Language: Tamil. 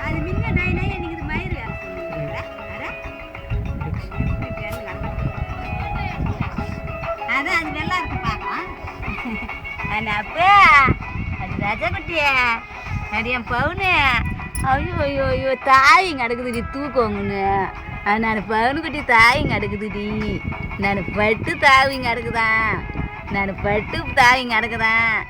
அது மின்ன நை நை எனக்கு இது மயிறு அதான் அது நல்லா இருக்கு பார்க்கலாம். அப்பா அது ரஜகுட்டிய அது என் பவுனு. ஐயோ ஐயோ ஐயோ தாயிங்க அடுக்குதுடி தூக்கோங்கன்னு. அது நான் பவுனுக்குட்டி தாயிங்க அடுக்குதுடி. நான் பட்டு தாவிங்க அடுக்குதான். நான் பட்டு தாவிங்க அடுக்குதான்.